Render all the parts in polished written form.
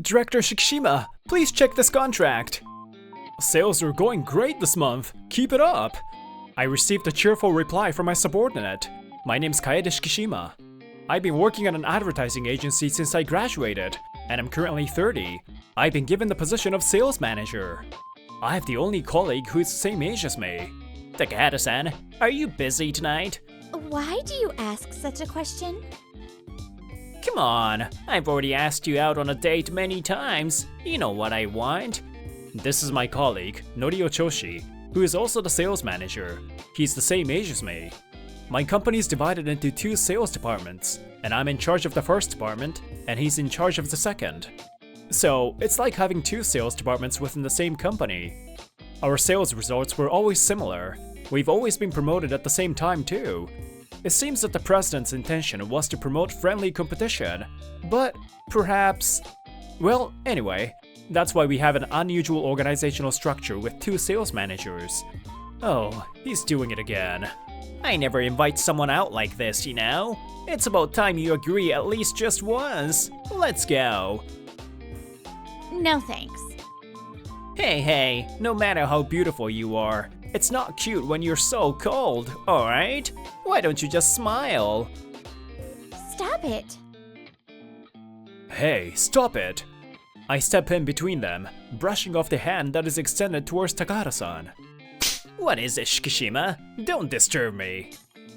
Director Shikishima, please check this contract. Sales are going great this month. Keep it up. I received a cheerful reply from my subordinate. My name's Kaede Shikishima. I've been working at an advertising agency since I graduated, and I'm currently 30. I've been given the position of sales manager. I have the only colleague who is the same age as me. Takahata-san, are you busy tonight? Why do you ask such a question? Come on, I've already asked you out on a date many times. You know what I want. This is my colleague, Norio Choshi, who is also the sales manager. He's the same age as me. My company is divided into 2 sales departments, and I'm in charge of the first department, and he's in charge of the second. So, it's like having 2 sales departments within the same company. Our sales results were always similar. We've always been promoted at the same time too. It seems that the president's intention was to promote friendly competition, but perhaps… Well, anyway, that's why we have an unusual organizational structure with 2 sales managers. Oh, he's doing it again. I never invite someone out like this, you know? It's about time you agree at least just once. Let's go. No thanks. Hey, no matter how beautiful you are, it's not cute when you're so cold, alright? Why don't you just smile? Stop it. Hey, stop it! I step in between them, brushing off the hand that is extended towards Takahata-san. What is it, Shikishima? Don't disturb me.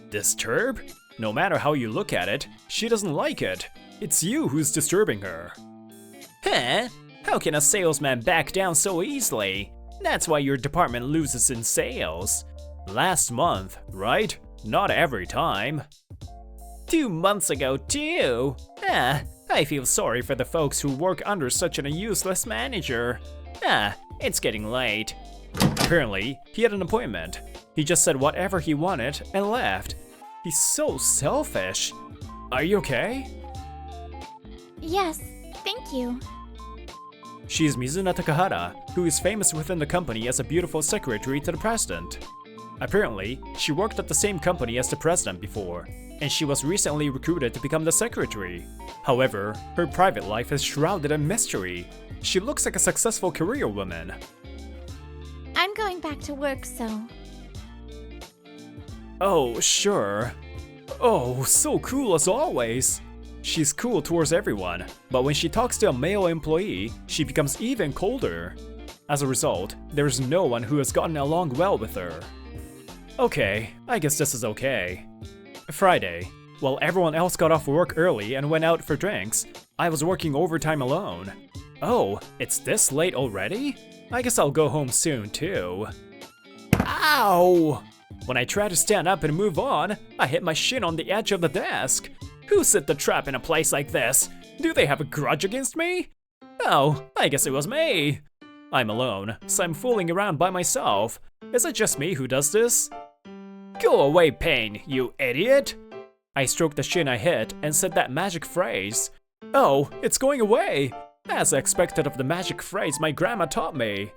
Disturb? No matter how you look at it, she doesn't like it. It's you who's disturbing her. Huh? How can a salesman back down so easily? That's why your department loses in sales. Last month, right? Not every time. 2 months ago too. I feel sorry for the folks who work under such a useless manager. It's getting late. Apparently, he had an appointment. He just said whatever he wanted and left. He's so selfish. Are you okay? Yes, thank you. She's Mizuna Takahata, who is famous within the company as a beautiful secretary to the president. Apparently, she worked at the same company as the president before, and she was recently recruited to become the secretary. However, her private life is shrouded in mystery. She looks like a successful career woman. I'm going back to work, so… Oh, sure. Oh, so cool as always. She's cool towards everyone, but when she talks to a male employee, she becomes even colder. As a result, there's no one who has gotten along well with her. Okay, I guess this is okay. Friday. While everyone else got off work early and went out for drinks, I was working overtime alone. Oh, it's this late already? I guess I'll go home soon too. Ow! When I try to stand up and move on, I hit my shin on the edge of the desk. Who set the trap in a place like this? Do they have a grudge against me? Oh, I guess it was me. I'm alone, so I'm fooling around by myself. Is it just me who does this? Go away, pain, you idiot! I stroked the shin I hit and said that magic phrase. Oh, it's going away! As expected of the magic phrase my grandma taught me.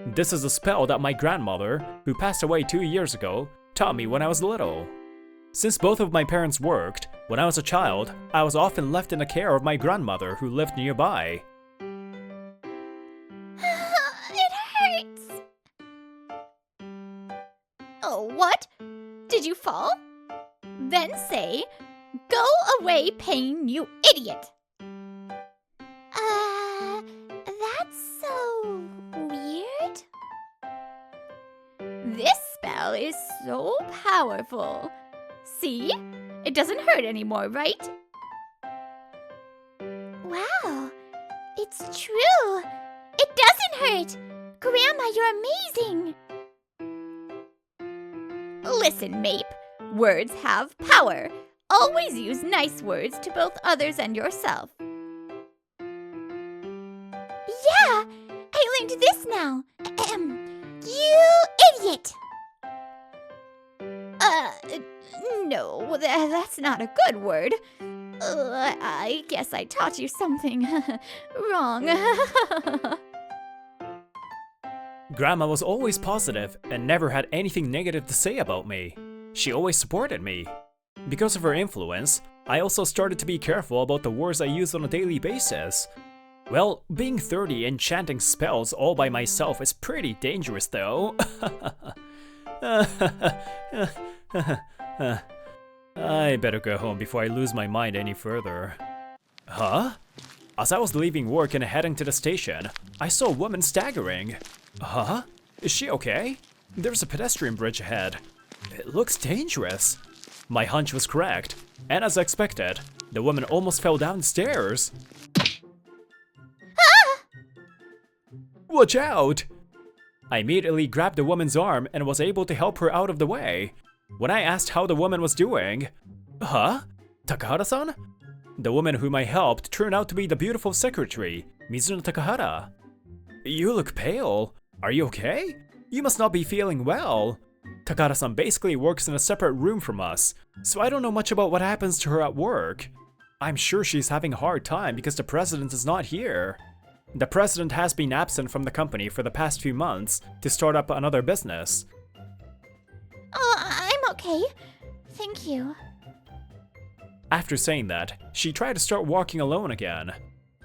This is a spell that my grandmother, who passed away 2 years ago, taught me when I was little. Since both of my parents worked, when I was a child, I was often left in the care of my grandmother who lived nearby. It hurts! Oh, what? Did you fall? Then say, "Go away, pain, you idiot!" That's so weird. This spell is so powerful. See? It doesn't hurt anymore, right? Wow, it's true. It doesn't hurt. Grandma, you're amazing. Listen, Mape. Words have power. Always use nice words to both others and yourself. Yeah, I learned this now. You idiot. No, that's not a good word. I guess I taught you something wrong. Grandma was always positive and never had anything negative to say about me. She always supported me. Because of her influence, I also started to be careful about the words I use on a daily basis. Well, being 30 and chanting spells all by myself is pretty dangerous though. I better go home before I lose my mind any further. Huh? As I was leaving work and heading to the station, I saw a woman staggering. Huh? Is she okay? There's a pedestrian bridge ahead. It looks dangerous. My hunch was correct, and as expected, the woman almost fell down the stairs. Watch out! I immediately grabbed the woman's arm and was able to help her out of the way. When I asked how the woman was doing, huh? Takahara-san? The woman whom I helped turned out to be the beautiful secretary, Mizuno Takahara. You look pale. Are you okay? You must not be feeling well. Takahara-san basically works in a separate room from us, so I don't know much about what happens to her at work. I'm sure she's having a hard time because the president is not here. The president has been absent from the company for the past few months to start up another business. Oh, I'm okay. Thank you. After saying that, she tried to start walking alone again.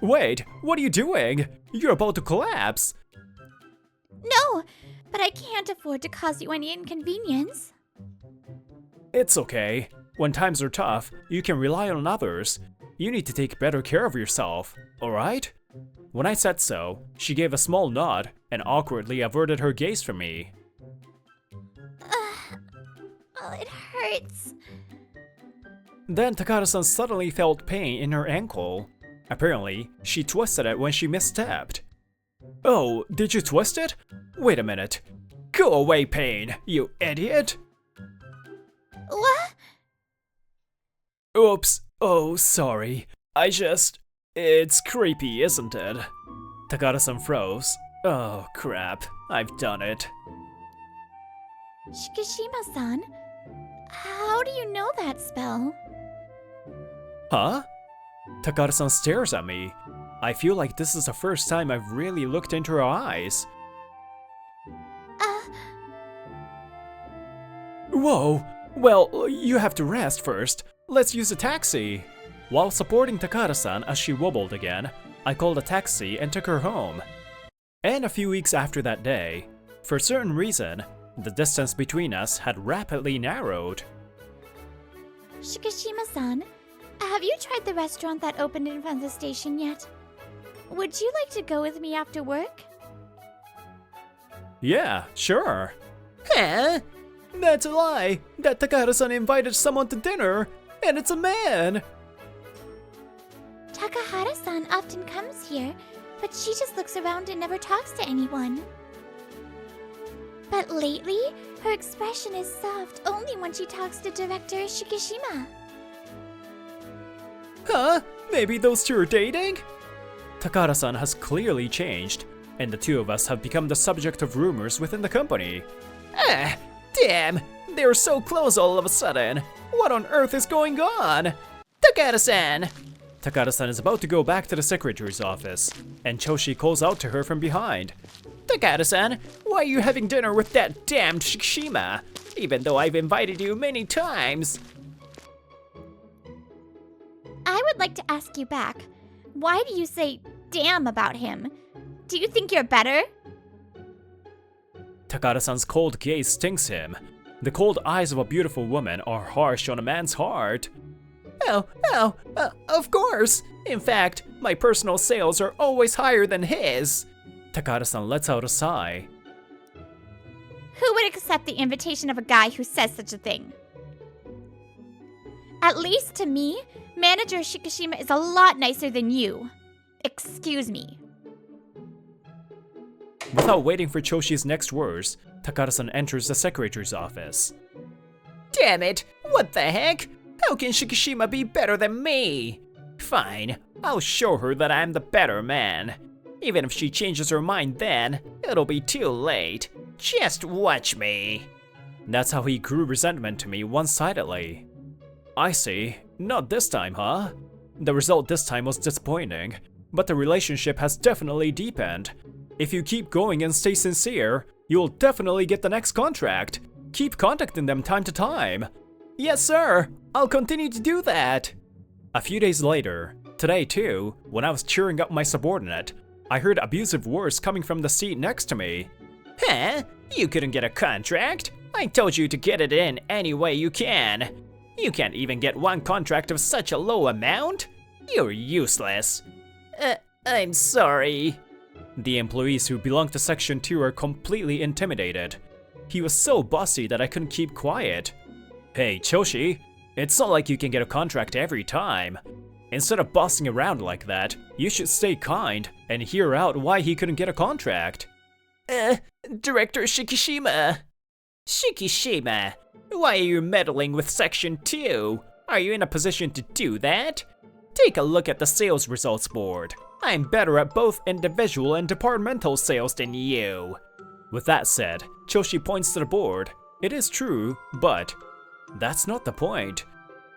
Wait, what are you doing? You're about to collapse. No, but I can't afford to cause you any inconvenience. It's okay. When times are tough, you can rely on others. You need to take better care of yourself, alright? When I said so, she gave a small nod and awkwardly averted her gaze from me. Oh, it hurts. Then Takahara-san suddenly felt pain in her ankle. Apparently, she twisted it when she misstepped. Oh, did you twist it? Wait a minute. Go away, pain, you idiot! What? Oops. Oh, sorry. It's creepy, isn't it? Takahara-san froze. Oh, crap. I've done it. Shikishima-san, how do you know that spell? Huh? Takahara-san stares at me. I feel like this is the first time I've really looked into her eyes. Whoa! Well, you have to rest first. Let's use a taxi. While supporting Takahara-san as she wobbled again, I called a taxi and took her home. And a few weeks after that day, for a certain reason, the distance between us had rapidly narrowed. Shikishima-san, have you tried the restaurant that opened in front of the station yet? Would you like to go with me after work? Yeah, sure. Huh? That's a lie! That Takahara-san invited someone to dinner, and it's a man! Takahara-san often comes here, but she just looks around and never talks to anyone. But lately, her expression is soft only when she talks to Director Shikishima. Huh? Maybe those two are dating? Takahara-san has clearly changed, and the two of us have become the subject of rumors within the company. Damn! They're so close all of a sudden. What on earth is going on? Takahara-san! Takahara-san is about to go back to the secretary's office, and Choshi calls out to her from behind. Takahara-san, why are you having dinner with that damned Shikishima? Even though I've invited you many times. I would like to ask you back, why do you say damn about him? Do you think you're better? Takahara-san's cold gaze stings him. The cold eyes of a beautiful woman are harsh on a man's heart. Of course. In fact, my personal sales are always higher than his. Takahara-san lets out a sigh. Who would accept the invitation of a guy who says such a thing? At least to me, Manager Shikishima is a lot nicer than you. Excuse me. Without waiting for Choshi's next words, Takahara-san enters the secretary's office. Damn it! What the heck? How can Shikishima be better than me? Fine, I'll show her that I'm the better man. Even if she changes her mind then, it'll be too late. Just watch me. That's how he grew resentment to me one-sidedly. I see. Not this time, huh? The result this time was disappointing, but the relationship has definitely deepened. If you keep going and stay sincere, you'll definitely get the next contract. Keep contacting them time to time. Yes, sir. I'll continue to do that. A few days later, Today too, when I was cheering up my subordinate, I heard abusive words coming from the seat next to me. Huh? You couldn't get a contract? I told you to get it in any way you can. You can't even get one contract of such a low amount? You're useless. I'm sorry. The employees who belong to Section 2 are completely intimidated. He was so bossy that I couldn't keep quiet. Hey, Choshi, it's not like you can get a contract every time. Instead of bossing around like that, you should stay kind and hear out why he couldn't get a contract. Director Shikishima. Shikishima, why are you meddling with Section 2? Are you in a position to do that? Take a look at the sales results board. I'm better at both individual and departmental sales than you. With that said, Choshi points to the board. It is true, but that's not the point.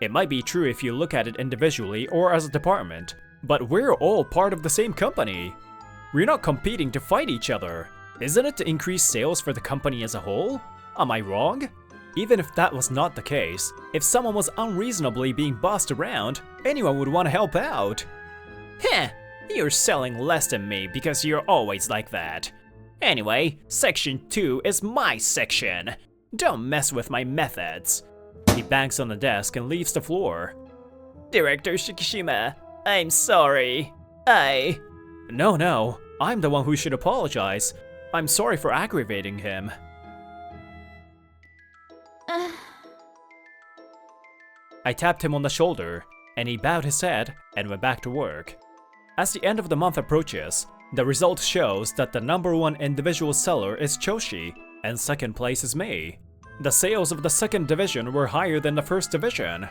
It might be true if you look at it individually or as a department, but we're all part of the same company. We're not competing to fight each other. Isn't it to increase sales for the company as a whole? Am I wrong? Even if that was not the case, if someone was unreasonably being bossed around, anyone would want to help out. Heh, you're selling less than me because you're always like that. Anyway, Section 2 is my section. Don't mess with my methods. He bangs on the desk and leaves the floor. Director Shikishima, I'm sorry. No, I'm the one who should apologize. I'm sorry for aggravating him. I tapped him on the shoulder, and he bowed his head and went back to work. As the end of the month approaches, the result shows that the #1 individual seller is Choshi, and second place is me. The sales of the second division were higher than the first division.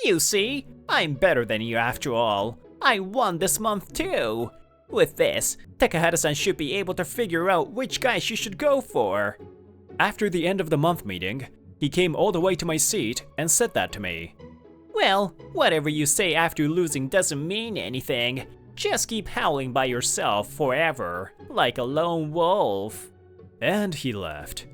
You see, I'm better than you after all. I won this month too. With this, Takahata-san should be able to figure out which guy she should go for. After the end of the month meeting, he came all the way to my seat and said that to me. Well, whatever you say after losing doesn't mean anything. Just keep howling by yourself forever, like a lone wolf. And he left.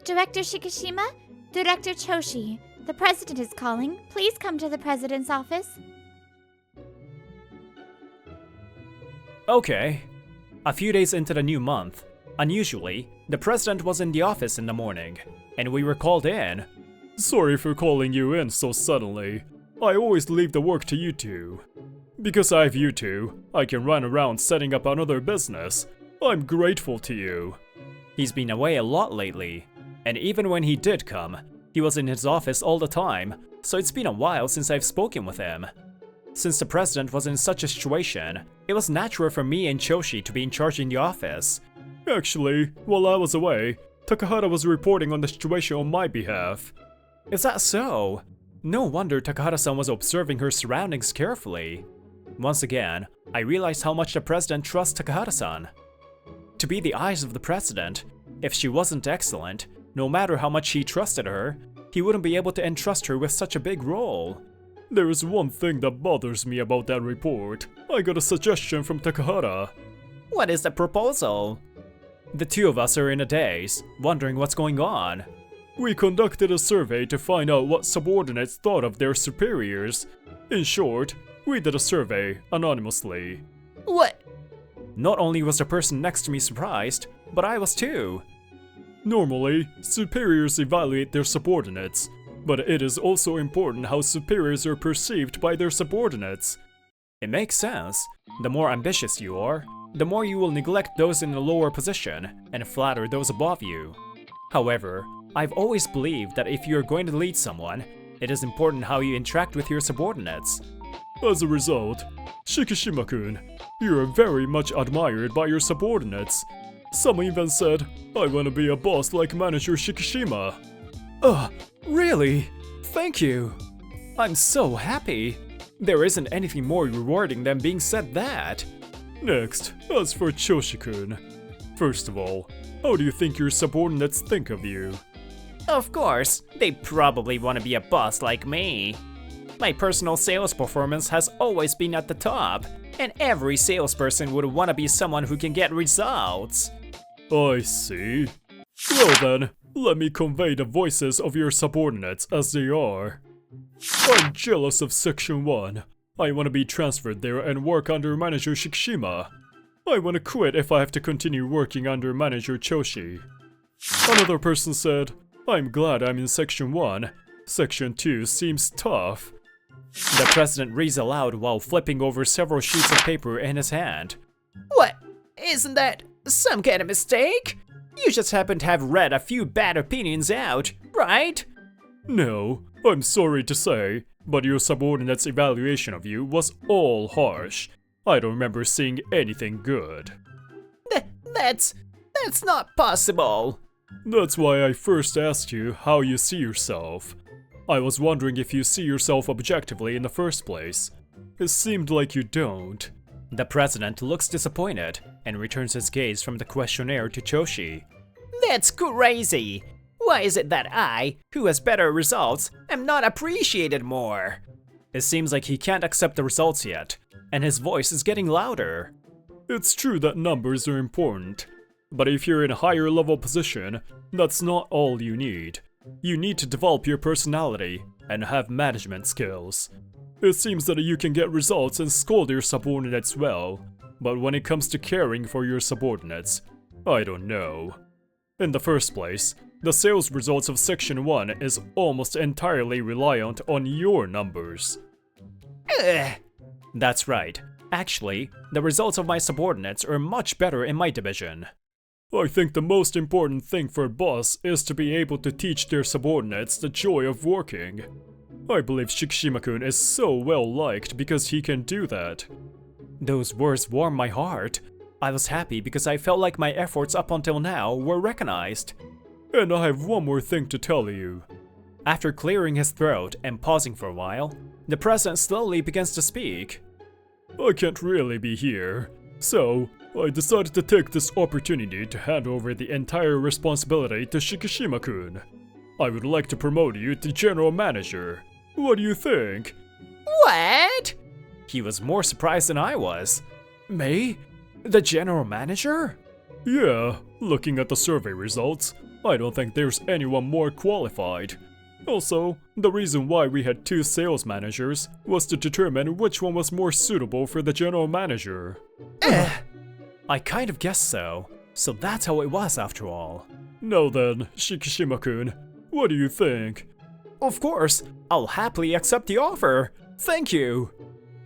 Director Shikishima, Director Choshi, the president is calling. Please come to the president's office. Okay. A few days into the new month, unusually, the president was in the office in the morning, and we were called in. Sorry for calling you in so suddenly. I always leave the work to you two. Because I have you two, I can run around setting up another business. I'm grateful to you. He's been away a lot lately, and even when he did come, he was in his office all the time, so it's been a while since I've spoken with him. Since the president was in such a situation, it was natural for me and Choshi to be in charge in the office. Actually, while I was away, Takahata was reporting on the situation on my behalf. Is that so? No wonder Takahata-san was observing her surroundings carefully. Once again, I realized how much the president trusts Takahata-san. To be the eyes of the president, if she wasn't excellent, no matter how much he trusted her, he wouldn't be able to entrust her with such a big role. There is one thing that bothers me about that report. I got a suggestion from Takahata. What is the proposal? The two of us are in a daze, wondering what's going on. We conducted a survey to find out what subordinates thought of their superiors. In short, we did a survey anonymously. What? Not only was the person next to me surprised, but I was too. Normally, superiors evaluate their subordinates, but it is also important how superiors are perceived by their subordinates. It makes sense. The more ambitious you are, the more you will neglect those in a lower position and flatter those above you. However, I've always believed that if you're going to lead someone, it is important how you interact with your subordinates. As a result, Shikishima-kun, you are very much admired by your subordinates. Some even said, I want to be a boss like Manager Shikishima. Really? Thank you. I'm so happy. There isn't anything more rewarding than being said that. Next, as for Choshi-kun. First of all, how do you think your subordinates think of you? Of course, they probably want to be a boss like me. My personal sales performance has always been at the top, and every salesperson would want to be someone who can get results. I see. Well then, Let me convey the voices of your subordinates as they are. I'm jealous of Section 1. I want to be transferred there and work under Manager Shikishima. I want to quit if I have to continue working under Manager Choshi. Another person said, I'm glad I'm in Section 1. Section 2 seems tough. The president reads aloud while flipping over several sheets of paper in his hand. What? Isn't that some kind of mistake? You just happen to have read a few bad opinions out, right? No, I'm sorry to say, but your subordinate's evaluation of you was all harsh. I don't remember seeing anything good. That's not possible. That's why I first asked you how you see yourself. I was wondering if you see yourself objectively in the first place. It seemed like you don't. The president looks disappointed and returns his gaze from the questionnaire to Choshi. That's crazy! Why is it that I, who has better results, am not appreciated more? It seems like he can't accept the results yet, and his voice is getting louder. It's true that numbers are important, but if you're in a higher level position, that's not all you need. You need to develop your personality and have management skills. It seems that you can get results and scold your subordinates well, but when it comes to caring for your subordinates, I don't know. In the first place, the sales results of Section 1 is almost entirely reliant on your numbers. Ugh. That's right. Actually, the results of my subordinates are much better in my division. I think the most important thing for a boss is to be able to teach their subordinates the joy of working. I believe Shikishima-kun is so well liked because he can do that. Those words warm my heart. I was happy because I felt like my efforts up until now were recognized. And I have one more thing to tell you. After clearing his throat and pausing for a while, the president slowly begins to speak. I can't really be here, so I decided to take this opportunity to hand over the entire responsibility to Shikishima-kun. I would like to promote you to General Manager. What do you think? What? He was more surprised than I was. Me? The General Manager? Yeah, looking at the survey results, I don't think there's anyone more qualified. Also, the reason why we had 2 sales managers was to determine which one was more suitable for the General Manager. I kind of guessed so. So that's how it was after all. Now then, Shikishima-kun, what do you think? Of course, I'll happily accept the offer. Thank you.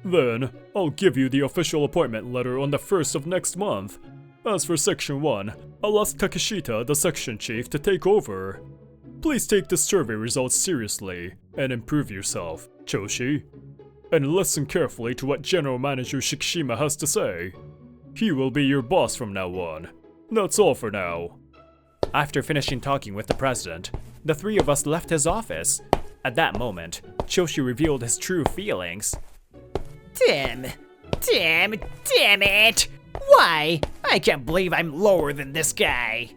Then, I'll give you the official appointment letter on the 1st of next month. As for Section 1, I'll ask Takeshita, the section chief, to take over. Please take the survey results seriously and improve yourself, Choshi. And listen carefully to what General Manager Shikishima has to say. He will be your boss from now on. That's all for now. After finishing talking with the president, the 3 of us left his office. At that moment, Choshi revealed his true feelings. Damn it! Why? I can't believe I'm lower than this guy.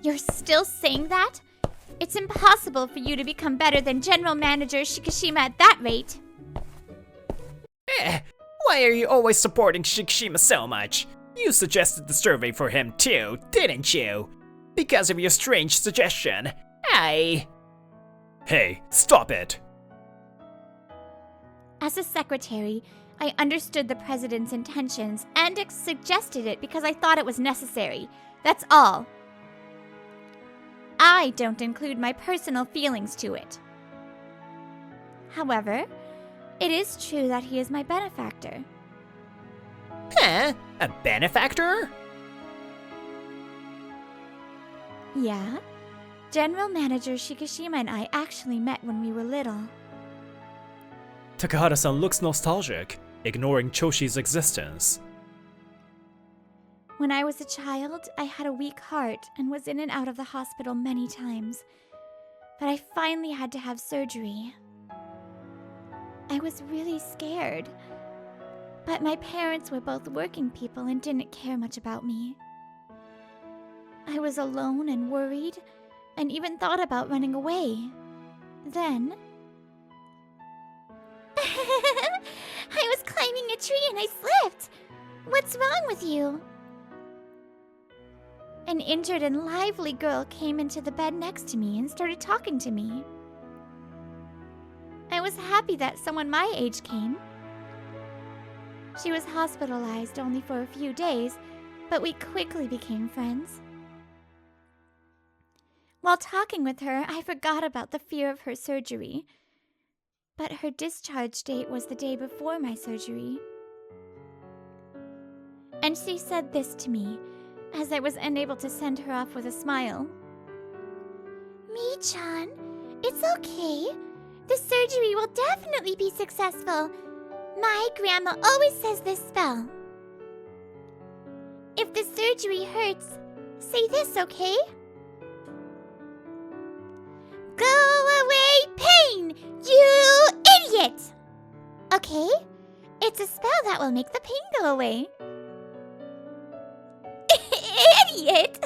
You're still saying that? It's impossible for you to become better than General Manager Shikishima at that rate. Why are you always supporting Shikishima so much? You suggested the survey for him too, didn't you? Because of your strange suggestion, Hey, stop it! As a secretary, I understood the president's intentions and suggested it because I thought it was necessary. That's all. I don't include my personal feelings to it. However, it is true that he is my benefactor. Huh? A benefactor? Yeah. General Manager Shikishima and I actually met when we were little. Takahata-san looks nostalgic, ignoring Choshi's existence. When I was a child, I had a weak heart and was in and out of the hospital many times. But I finally had to have surgery. I was really scared. But my parents were both working people and didn't care much about me. I was alone and worried, and even thought about running away. Then... I was climbing a tree and I slipped! What's wrong with you? An injured and lively girl came into the bed next to me and started talking to me. I was happy that someone my age came. She was hospitalized only for a few days, but we quickly became friends. While talking with her, I forgot about the fear of her surgery. But her discharge date was the day before my surgery. And she said this to me, as I was unable to send her off with a smile. "Mi-chan, it's okay. The surgery will definitely be successful. My grandma always says this spell. If the surgery hurts, say this, okay? Go away, pain, you idiot! Okay? It's a spell that will make the pain go away." Idiot?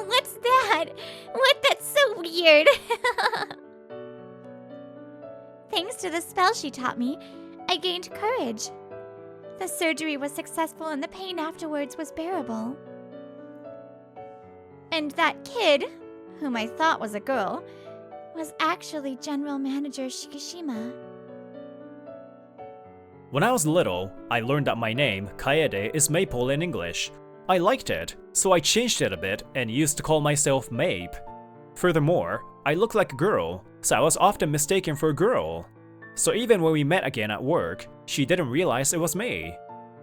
What's that? What? That's so weird. Thanks to the spell she taught me, I gained courage. The surgery was successful and the pain afterwards was bearable. And that kid, whom I thought was a girl, was actually General Manager Shikishima. When I was little, I learned that my name, Kaede, is Maple in English. I liked it, so I changed it a bit and used to call myself Mape. Furthermore, I look like a girl, so I was often mistaken for a girl. So even when we met again at work, she didn't realize it was me.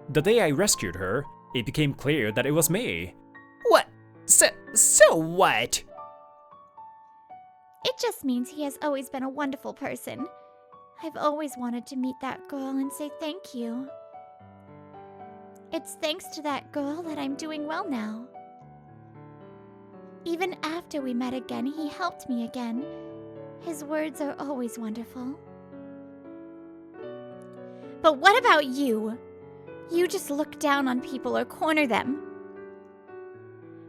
The day I rescued her, it became clear that it was me. What? So what? It just means he has always been a wonderful person. I've always wanted to meet that girl and say thank you. It's thanks to that girl that I'm doing well now. Even after we met again, he helped me again. His words are always wonderful. But what about you? You just look down on people or corner them.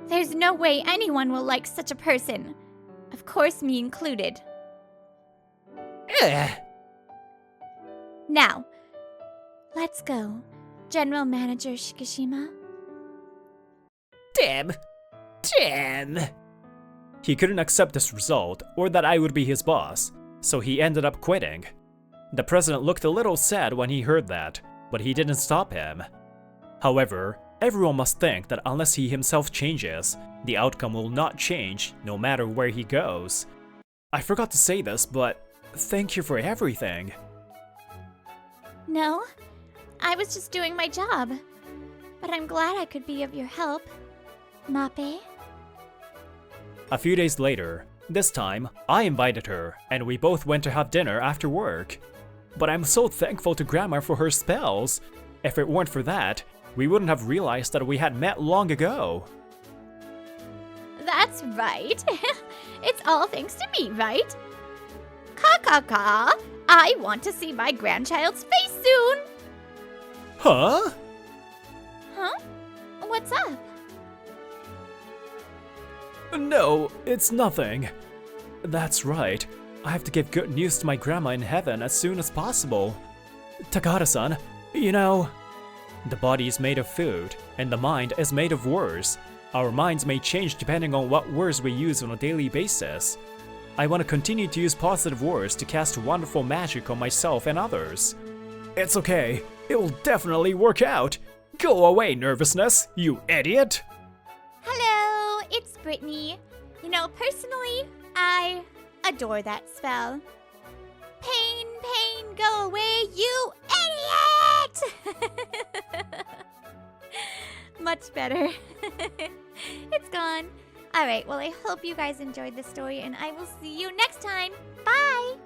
There's no way anyone will like such a person. Of course, me included. Ugh. Now, let's go, General Manager Shikishima. Damn. He couldn't accept this result or that I would be his boss, so he ended up quitting. The president looked a little sad when he heard that, but he didn't stop him. However, everyone must think that unless he himself changes, the outcome will not change no matter where he goes. I forgot to say this, but thank you for everything. No, I was just doing my job. But I'm glad I could be of your help, Mape. A few days later, this time, I invited her, and we both went to have dinner after work. But I'm so thankful to Grandma for her spells. If it weren't for that, we wouldn't have realized that we had met long ago. That's right. It's all thanks to me, right? Ka. I want to see my grandchild's face soon. Huh? Huh? What's up? No, it's nothing. That's right. I have to give good news to my grandma in heaven as soon as possible. Takada-san, you know, the body is made of food, and the mind is made of words. Our minds may change depending on what words we use on a daily basis. I want to continue to use positive words to cast wonderful magic on myself and others. It's okay. It will definitely work out. Go away, nervousness, you idiot! Hello, it's Brittany. You know, personally, I adore that spell. Pain, go away, you idiot! Much better. It's gone. Alright, well, I hope you guys enjoyed the story, and I will see you next time. Bye!